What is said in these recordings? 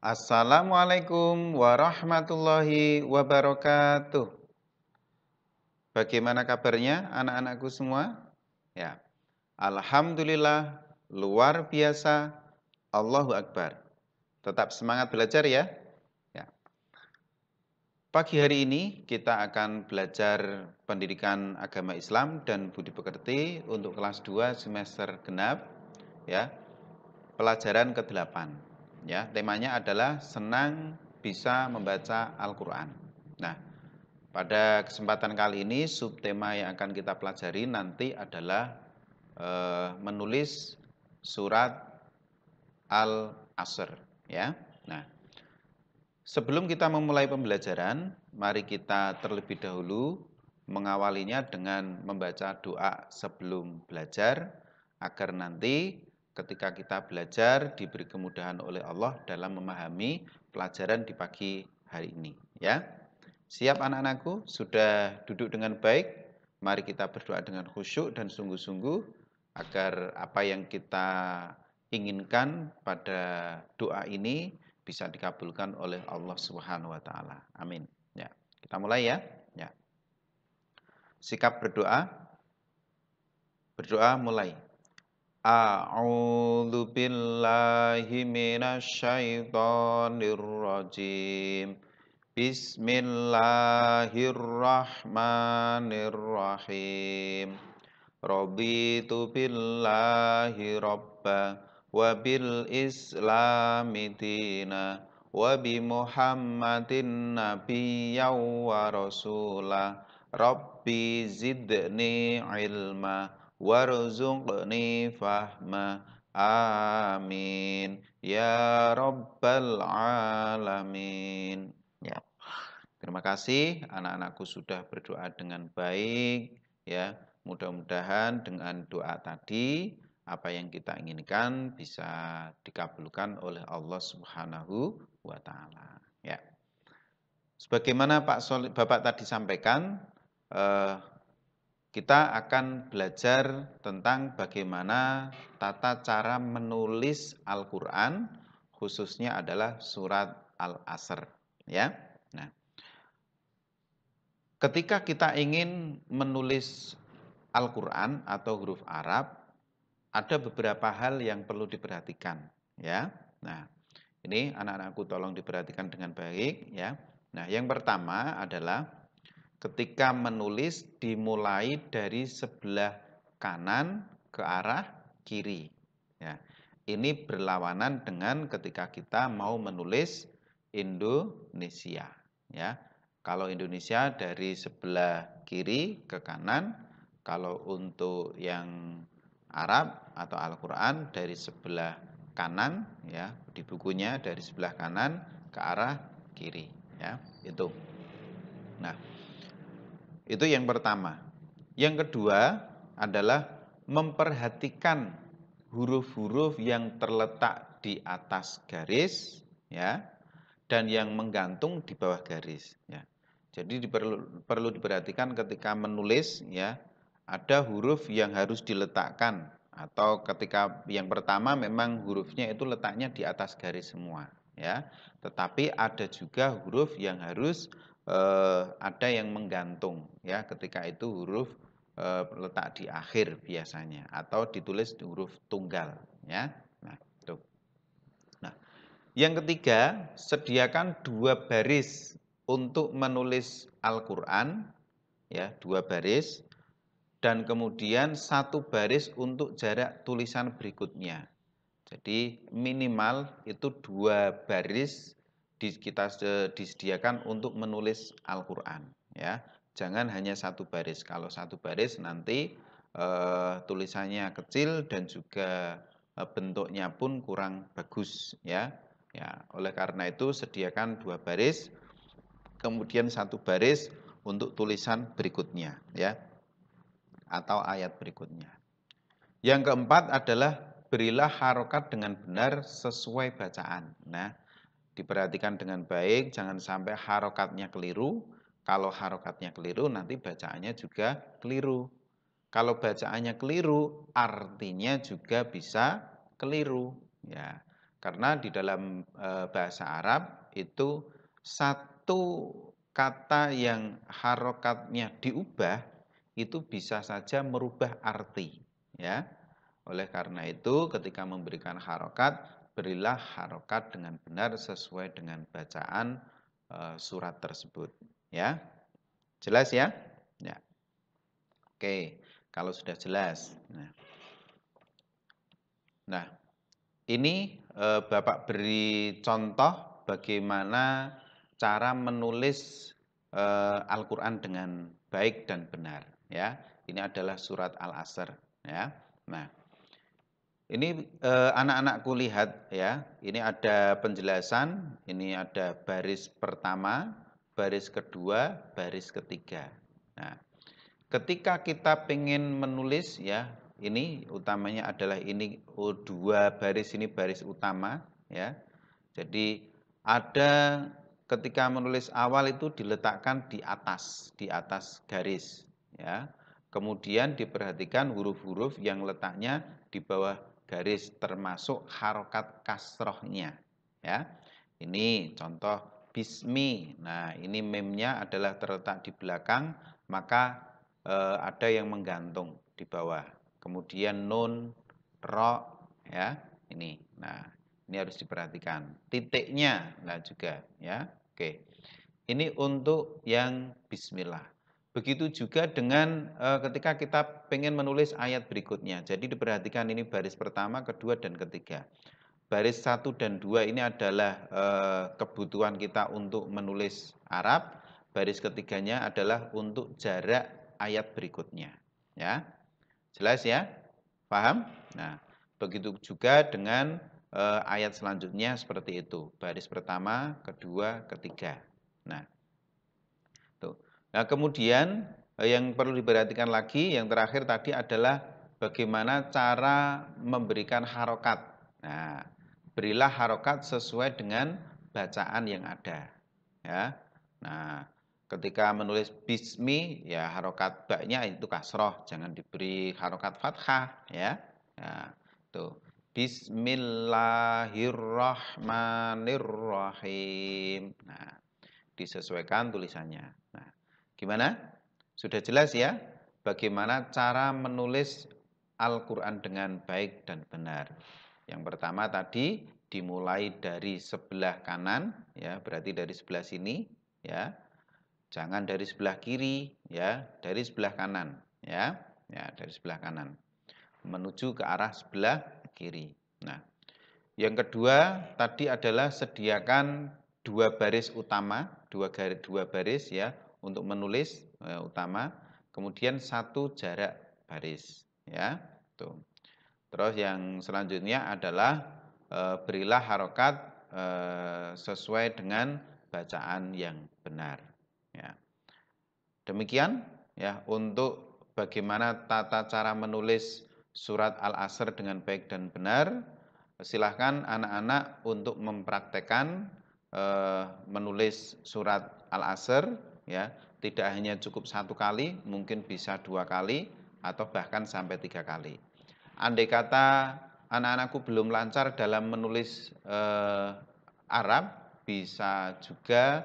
Assalamualaikum warahmatullahi wabarakatuh. Bagaimana kabarnya anak-anakku semua? Ya, alhamdulillah luar biasa. Allahu Akbar. Tetap semangat belajar ya. Ya. Pagi hari ini kita akan belajar pendidikan agama Islam dan budi pekerti untuk kelas 2 semester genap ya. Pelajaran ke-8. Ya, temanya adalah senang bisa membaca Al-Qur'an. Nah, pada kesempatan kali ini subtema yang akan kita pelajari nanti adalah menulis surat Al-Asr ya. Nah, sebelum kita memulai pembelajaran, mari kita terlebih dahulu mengawalinya dengan membaca doa sebelum belajar agar nanti ketika kita belajar diberi kemudahan oleh Allah dalam memahami pelajaran di pagi hari ini ya. Siap anak-anakku? Sudah duduk dengan baik? Mari kita berdoa dengan khusyuk dan sungguh-sungguh agar apa yang kita inginkan pada doa ini bisa dikabulkan oleh Allah Subhanahu wa taala. Amin. Ya. Kita mulai ya. Ya. Sikap berdoa. Berdoa mulai. A'udzu billahi minasyaitonir rajim. Bismillahirrahmanirrahim. Raditu billahi rabba wa bil islami dina wa bi Muhammadin nabiyyan wa rasula. Rabbi zidni ilma warzuqni fahma. Amin ya rabbal alamin. Ya. Terima kasih anak-anakku sudah berdoa dengan baik ya. Mudah-mudahan dengan doa tadi apa yang kita inginkan bisa dikabulkan oleh Allah Subhanahu wa taala ya. Sebagaimana Bapak tadi sampaikan kita akan belajar tentang bagaimana tata cara menulis Al-Qur'an khususnya adalah surat Al-Asr ya. Nah, ketika kita ingin menulis Al-Qur'an atau huruf Arab, ada beberapa hal yang perlu diperhatikan ya. Nah, ini anak-anakku tolong diperhatikan dengan baik ya. Nah, yang pertama adalah ketika menulis dimulai dari sebelah kanan ke arah kiri ya. Ini berlawanan dengan ketika kita mau menulis Indonesia ya. Kalau Indonesia dari sebelah kiri ke kanan, kalau untuk yang Arab atau Al-Qur'an dari sebelah kanan ya, di bukunya dari sebelah kanan ke arah kiri ya, itu. Nah, itu yang pertama. Yang kedua adalah memperhatikan huruf-huruf yang terletak di atas garis ya dan yang menggantung di bawah garis ya. Jadi perlu diperhatikan ketika menulis ya, ada huruf yang harus diletakkan atau ketika yang pertama memang hurufnya itu letaknya di atas garis semua ya. Tetapi ada juga huruf yang harus ada yang menggantung ya, ketika itu huruf letak di akhir biasanya atau ditulis di huruf tunggal ya. Nah, itu. Nah, yang ketiga, sediakan 2 baris untuk menulis Al-Qur'an ya, 2 baris dan kemudian 1 baris untuk jarak tulisan berikutnya. Jadi minimal itu 2 baris kita disediakan untuk menulis Al-Qur'an ya. Jangan hanya 1 baris. Kalau 1 baris nanti tulisannya kecil dan juga bentuknya pun kurang bagus ya. Ya, oleh karena itu sediakan 2 baris, kemudian 1 baris untuk tulisan berikutnya ya, atau ayat berikutnya. Yang keempat adalah berilah harokat dengan benar sesuai bacaan. Nah, diperhatikan dengan baik, jangan sampai harokatnya keliru. Kalau harokatnya keliru, nanti bacaannya juga keliru. Kalau bacaannya keliru, artinya juga bisa keliru. Ya, Karena di dalam bahasa Arab itu satu kata yang harokatnya diubah itu bisa saja merubah arti, ya. Oleh karena itu ketika memberikan harokat, berilah harokat dengan benar sesuai dengan bacaan surat tersebut, ya. Jelas ya? Ya. Oke, kalau sudah jelas. Nah, ini Bapak beri contoh bagaimana cara menulis Al-Qur'an dengan baik dan benar, ya. Ini adalah surat Al-Asr, ya. Nah, ini anak-anakku lihat ya, ini ada penjelasan, ini ada baris pertama, baris kedua, baris ketiga. Nah, ketika kita pengen menulis ya, ini utamanya adalah ini dua baris ini baris utama ya. Jadi ada ketika menulis awal itu diletakkan di atas garis ya. Kemudian diperhatikan huruf-huruf yang letaknya di bawah garis termasuk harokat kasrohnya ya. Ini contoh bismi. Nah, ini memnya adalah terletak di belakang, maka ada yang menggantung di bawah. Kemudian nun, ro, ya, ini. Nah, ini harus diperhatikan. Titiknya, nah juga, ya. Oke. Ini untuk yang bismillah. Begitu juga dengan ketika kita pengen menulis ayat berikutnya. Jadi diperhatikan ini baris pertama, kedua, dan ketiga. Baris 1 dan 2 ini adalah kebutuhan kita untuk menulis Arab. Baris ketiganya adalah untuk jarak ayat berikutnya. Ya, jelas ya? Paham? Nah, begitu juga dengan ayat selanjutnya seperti itu. Baris pertama, kedua, ketiga. Nah, tuh. Nah, kemudian yang perlu diperhatikan lagi, yang terakhir tadi adalah bagaimana cara memberikan harokat. Nah, berilah harokat sesuai dengan bacaan yang ada. Ya. Nah, ketika menulis bismi, ya harokat baknya itu kasroh, jangan diberi harokat fathah, ya. Nah, tuh. Bismillahirrahmanirrahim. Nah, disesuaikan tulisannya. Nah, gimana? Sudah jelas ya bagaimana cara menulis Al-Qur'an dengan baik dan benar. Yang pertama tadi dimulai dari sebelah kanan ya, berarti dari sebelah sini ya. Jangan dari sebelah kiri ya, dari sebelah kanan ya. Ya, dari sebelah kanan menuju ke arah sebelah kiri. Nah, yang kedua tadi adalah sediakan dua baris utama, dua baris ya untuk menulis utama, kemudian satu jarak baris ya. Tuh. Terus yang selanjutnya adalah berilah harokat sesuai dengan bacaan yang benar. Ya. Demikian ya untuk bagaimana tata cara menulis surat Al-Asr dengan baik dan benar. Silahkan anak-anak untuk mempraktekkan menulis surat Al-Asr ya. Tidak hanya cukup satu kali, mungkin bisa 2 kali atau bahkan sampai 3 kali. Andai kata anak-anakku belum lancar dalam menulis Arab, bisa juga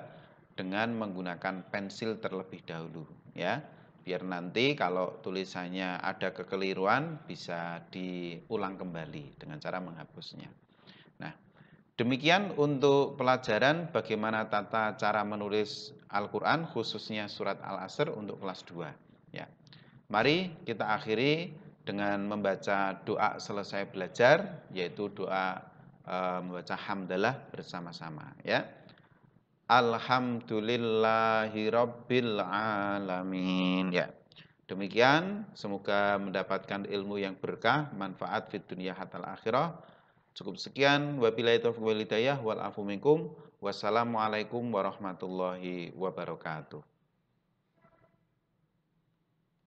dengan menggunakan pensil terlebih dahulu ya. Biar nanti kalau tulisannya ada kekeliruan bisa diulang kembali dengan cara menghapusnya. Nah, demikian untuk pelajaran bagaimana tata cara menulis Al-Qur'an khususnya surat Al-Asr untuk kelas 2 ya. Mari kita akhiri dengan membaca doa selesai belajar, yaitu doa membaca hamdalah bersama-sama ya. Alhamdulillahirabbil alamin ya. Demikian, semoga mendapatkan ilmu yang berkah, manfaat fid dunya hatal akhirah. Cukup sekian, wabillahi taufiq wal hidayah wal afu minkum. Wassalamualaikum warahmatullahi wabarakatuh.